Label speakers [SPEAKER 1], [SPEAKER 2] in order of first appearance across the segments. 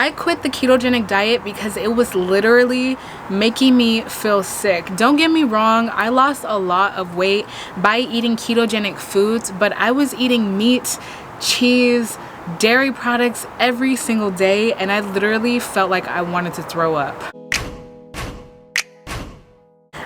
[SPEAKER 1] I quit the ketogenic diet because it was literally making me feel sick. Don't get me wrong, I lost a lot of weight by eating ketogenic foods, but I was eating meat, cheese, dairy products every single day, and I literally felt like I wanted to throw up.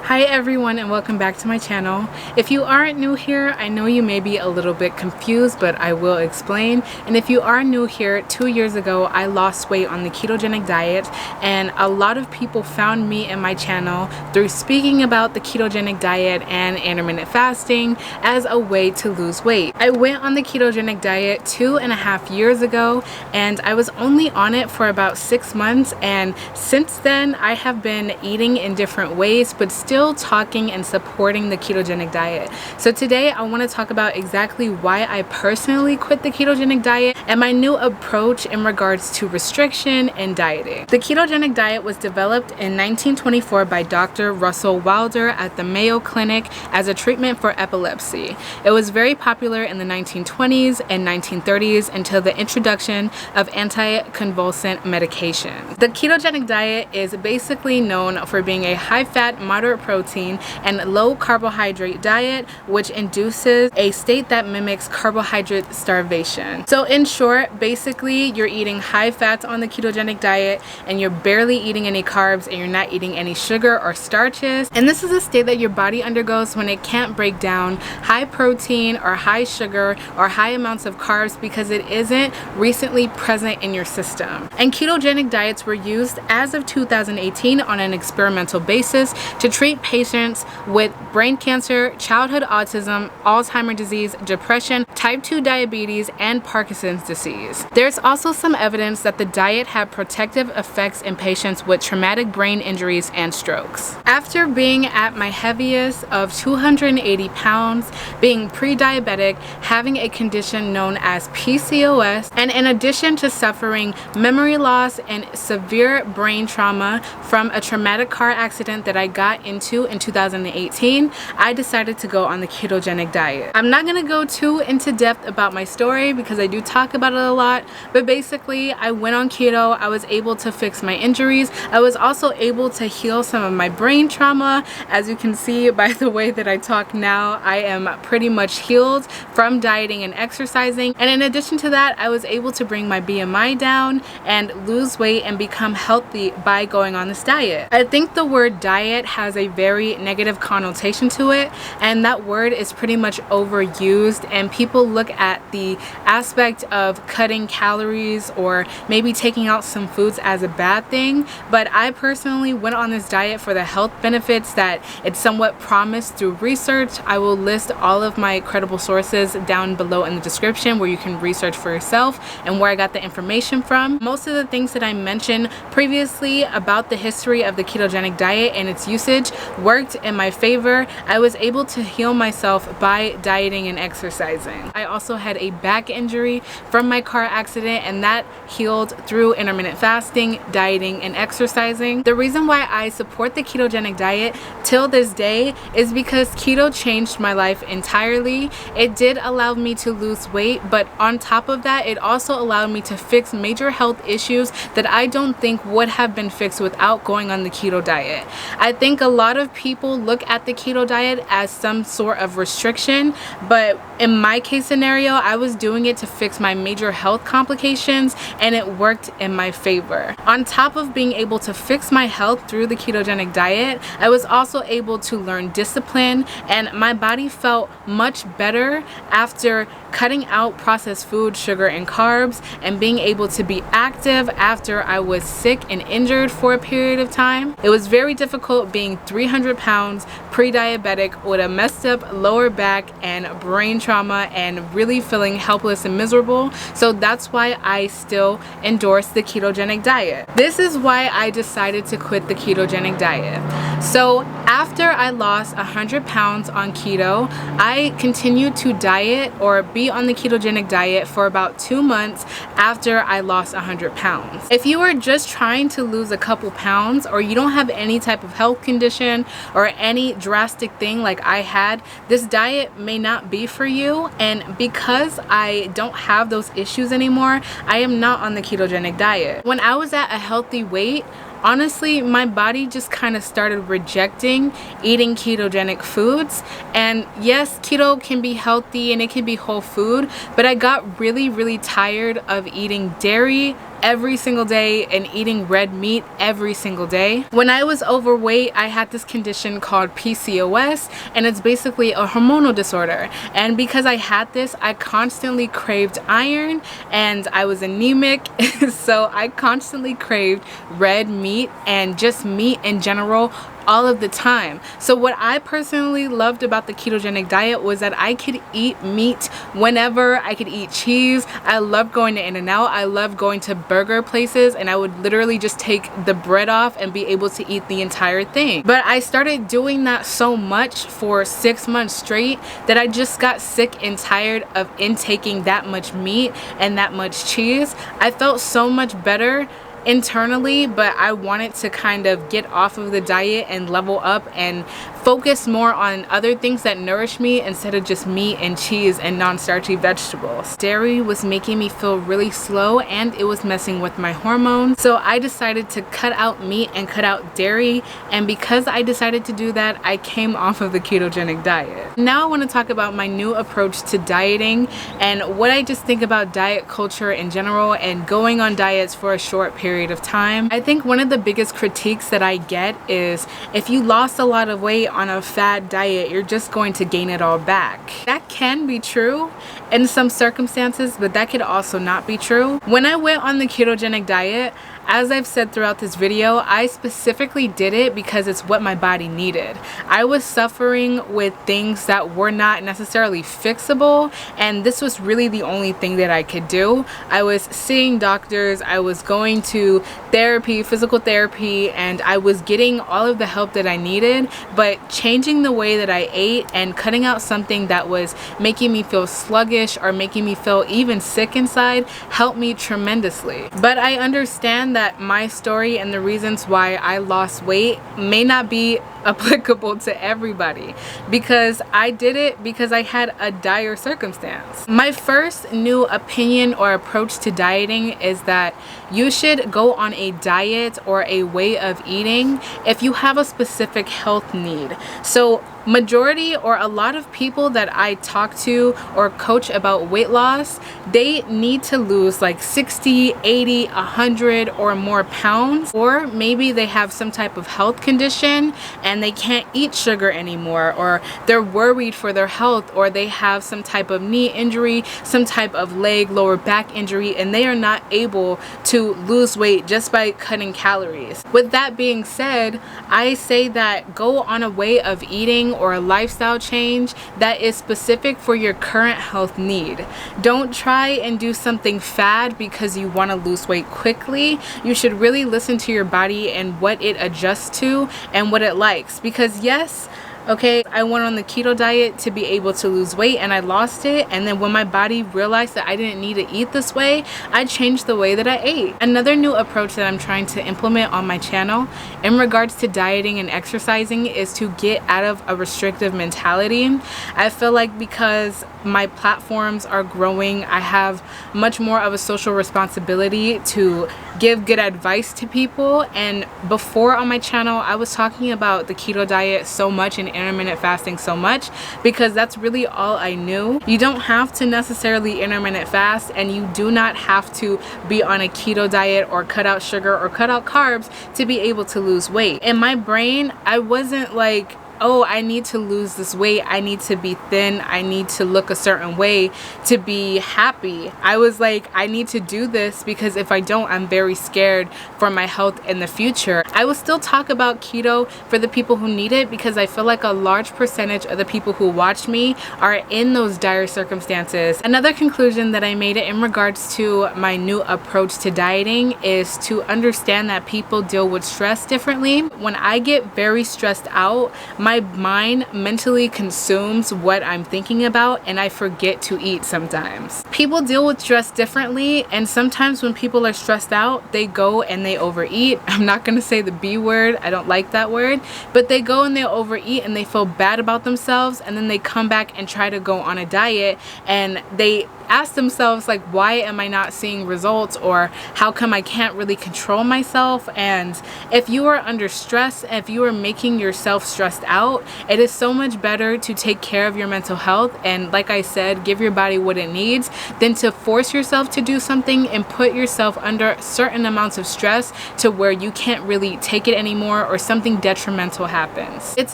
[SPEAKER 1] Hi everyone, and welcome back to my channel. If you aren't new here, I know you may be a little bit confused, but I will explain. And if you are new here, 2 years ago I lost weight on the ketogenic diet, and a lot of people found me and my channel through speaking about the ketogenic diet and intermittent fasting as a way to lose weight. I went on the ketogenic diet 2.5 years ago, and I was only on it for about 6 months, and since then I have been eating in different ways but still talking and supporting the ketogenic diet. So today I want to talk about exactly why I personally quit the ketogenic diet and my new approach in regards to restriction and dieting. The ketogenic diet was developed in 1924 by Dr. Russell Wilder at the Mayo Clinic as a treatment for epilepsy. It was very popular in the 1920s and 1930s until the introduction of anticonvulsant medication. The ketogenic diet is basically known for being a high-fat, moderate protein and low carbohydrate diet, which induces a state that mimics carbohydrate starvation. So in short, basically you're eating high fats on the ketogenic diet and you're barely eating any carbs and you're not eating any sugar or starches. And this is a state that your body undergoes when it can't break down high protein or high sugar or high amounts of carbs because it isn't recently present in your system. And ketogenic diets were used as of 2018 on an experimental basis to treat patients with brain cancer, childhood autism, Alzheimer's disease, depression, type 2 diabetes, and Parkinson's disease. There's also some evidence that the diet had protective effects in patients with traumatic brain injuries and strokes. After being at my heaviest of 280 pounds, being pre-diabetic, having a condition known as PCOS, and in addition to suffering memory loss and severe brain trauma from a traumatic car accident that I got into in 2018, I decided to go on the ketogenic diet. I'm not gonna go too into depth about my story because I do talk about it a lot, but basically I went on keto. I was able to fix my injuries. I was also able to heal some of my brain trauma. As you can see by the way that I talk now, I am pretty much healed from dieting and exercising. And in addition to that, I was able to bring my BMI down and lose weight and become healthy by going on this diet. I think the word diet has a very negative connotation to it, and that word is pretty much overused, and people look at the aspect of cutting calories or maybe taking out some foods as a bad thing. But I personally went on this diet for the health benefits that it's somewhat promised through research. I will list all of my credible sources down below in the description where you can research for yourself and where I got the information from. Most of the things that I mentioned previously about the history of the ketogenic diet and its usage worked in my favor. I was able to heal myself by dieting and exercising. I also had a back injury from my car accident, and that healed through intermittent fasting, dieting, and exercising. The reason why I support the ketogenic diet till this day is because keto changed my life entirely. It did allow me to lose weight, but on top of that, it also allowed me to fix major health issues that I don't think would have been fixed without going on the keto diet. I think a lot of people look at the keto diet as some sort of restriction, but in my case scenario, I was doing it to fix my major health complications, and it worked in my favor. On top of being able to fix my health through the ketogenic diet, I was also able to learn discipline, and my body felt much better after cutting out processed food, sugar, and carbs, and being able to be active after I was sick and injured for a period of time. It was very difficult being 300 pounds, pre-diabetic, with a messed up lower back and brain trauma, and really feeling helpless and miserable. So that's why I still endorse the ketogenic diet. This is why I decided to quit the ketogenic diet. So After I lost 100 pounds on keto, I continued to diet or be on the ketogenic diet for about 2 months after I lost 100 pounds. If you are just trying to lose a couple pounds, or you don't have any type of health condition or any drastic thing like I had, this diet may not be for you. And because I don't have those issues anymore, I am not on the ketogenic diet. When I was at a healthy weight, honestly, my body just kind of started rejecting eating ketogenic foods. And yes, keto can be healthy and it can be whole food, but I got really tired of eating dairy every single day and eating red meat every single day. When I was overweight, I had this condition called PCOS, and it's basically a hormonal disorder. And because I had this, I constantly craved iron and I was anemic. So I constantly craved red meat and just meat in general all of the time. So what I personally loved about the ketogenic diet was that I could eat meat whenever. I could eat cheese. I loved going to In-N-Out. I loved going to burger places, and I would literally just take the bread off and be able to eat the entire thing. But I started doing that so much for 6 months straight that I just got sick and tired of intaking that much meat and that much cheese. I felt so much better internally, but I wanted to kind of get off of the diet and level up and focus more on other things that nourish me instead of just meat and cheese and non-starchy vegetables. Dairy was making me feel really slow and it was messing with my hormones. So I decided to cut out meat and cut out dairy, and because I decided to do that, I came off of the ketogenic diet. Now I want to talk about my new approach to dieting and what I just think about diet culture in general and going on diets for a short period of time. I think one of the biggest critiques that I get is if you lost a lot of weight on a fad diet, you're just going to gain it all back. That can be true in some circumstances, but that could also not be true. When I went on the ketogenic diet, as I've said throughout this video, I specifically did it because it's what my body needed. I was suffering with things that were not necessarily fixable, and this was really the only thing that I could do. I was seeing doctors, I was going to therapy, physical therapy, and I was getting all of the help that I needed, but changing the way that I ate and cutting out something that was making me feel sluggish or making me feel even sick inside helped me tremendously. But I understand that my story and the reasons why I lost weight may not be applicable to everybody, because I did it because I had a dire circumstance. My first new opinion or approach to dieting is that you should go on a diet or a way of eating if you have a specific health need. So majority or a lot of people that I talk to or coach about weight loss, they need to lose like 60, 80, 100 or more pounds, or maybe they have some type of health condition and they can't eat sugar anymore, or they're worried for their health, or they have some type of knee injury, some type of leg, lower back injury, and they are not able to lose weight just by cutting calories. With that being said, I say that go on a way of eating or a lifestyle change that is specific for your current health need. Don't try and do something fad because you want to lose weight quickly. You should really listen to your body and what it adjusts to and what it likes. Because yes, okay, I went on the keto diet to be able to lose weight and I lost it, and then when my body realized that I didn't need to eat this way, I changed the way that I ate. Another new approach that I'm trying to implement on my channel in regards to dieting and exercising is to get out of a restrictive mentality. I feel like because my platforms are growing, I have much more of a social responsibility to give good advice to people. And before on my channel, I was talking about the keto diet so much and intermittent fasting so much because that's really all I knew. You don't have to necessarily intermittent fast, and you do not have to be on a keto diet or cut out sugar or cut out carbs to be able to lose weight. In my brain, I wasn't like, oh, I need to lose this weight, I need to be thin, I need to look a certain way to be happy. I was like, I need to do this because if I don't, I'm very scared for my health in the future. I will still talk about keto for the people who need it because I feel like a large percentage of the people who watch me are in those dire circumstances. Another conclusion that I made in regards to my new approach to dieting is to understand that people deal with stress differently. When I get very stressed out, my mind mentally consumes what I'm thinking about and I forget to eat sometimes. People deal with stress differently, and sometimes when people are stressed out, they go and they overeat. I'm not going to say the B word, I don't like that word, but they go and they overeat and they feel bad about themselves, and then they come back and try to go on a diet and they ask themselves like, why am I not seeing results, or how come I can't really control myself? And if you are under stress, if you are making yourself stressed out, it is so much better to take care of your mental health and, like I said, give your body what it needs than to force yourself to do something and put yourself under certain amounts of stress to where you can't really take it anymore or something detrimental happens. It's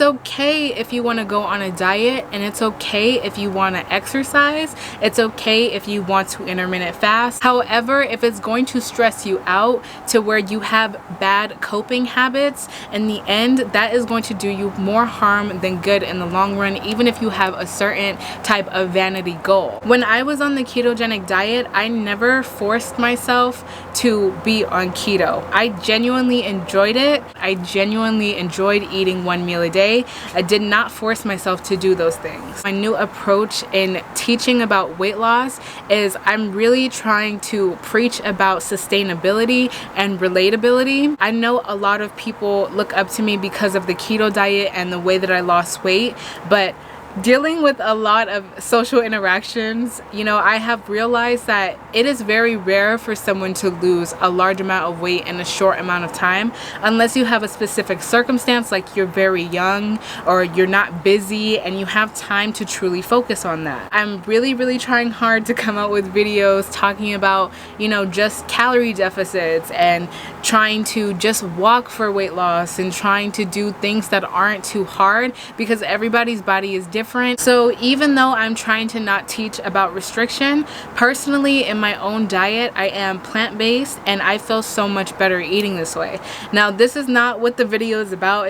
[SPEAKER 1] okay if you want to go on a diet, and it's okay if you want to exercise. It's okay if you want to intermittent fast. However, if it's going to stress you out to where you have bad coping habits, in the end, that is going to do you more harm than good in the long run, even if you have a certain type of vanity goal. When I was on the ketogenic diet, I never forced myself to be on keto. I genuinely enjoyed it. I genuinely enjoyed eating one meal a day. I did not force myself to do those things. My new approach in teaching about weight loss is I'm really trying to preach about sustainability and relatability. I know a lot of people look up to me because of the keto diet and the way that I lost weight, but dealing with a lot of social interactions, you know, I have realized that it is very rare for someone to lose a large amount of weight in a short amount of time, unless you have a specific circumstance, like you're very young or you're not busy and you have time to truly focus on that. I'm really trying hard to come out with videos talking about, you know, just calorie deficits and trying to just walk for weight loss and trying to do things that aren't too hard, because everybody's body is different. So even though I'm trying to not teach about restriction, personally in my own diet, I am plant-based and I feel so much better eating this way. Now, this is not what the video is about.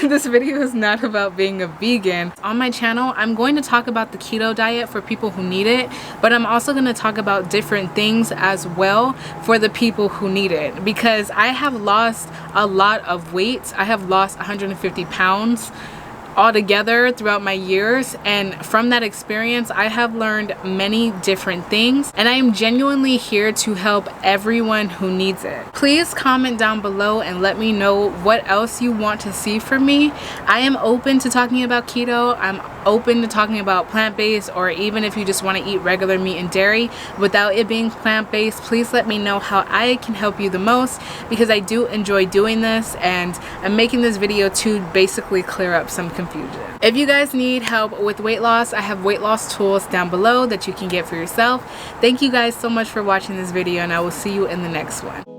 [SPEAKER 1] This video is not about being a vegan. On my channel, I'm going to talk about the keto diet for people who need it, but I'm also going to talk about different things as well for the people who need it, because I have lost a lot of weight. I have lost 150 pounds altogether throughout my years, and from that experience I have learned many different things, and I am genuinely here to help everyone who needs it. Please comment down below and let me know what else you want to see from me. I am open to talking about keto. I'm open to talking about plant-based, or even if you just want to eat regular meat and dairy without it being plant-based, please let me know how I can help you the most, because I do enjoy doing this and I'm making this video to basically clear up some confusion. If you guys need help with weight loss, I have weight loss tools down below that you can get for yourself. Thank you guys so much for watching this video, and I will see you in the next one.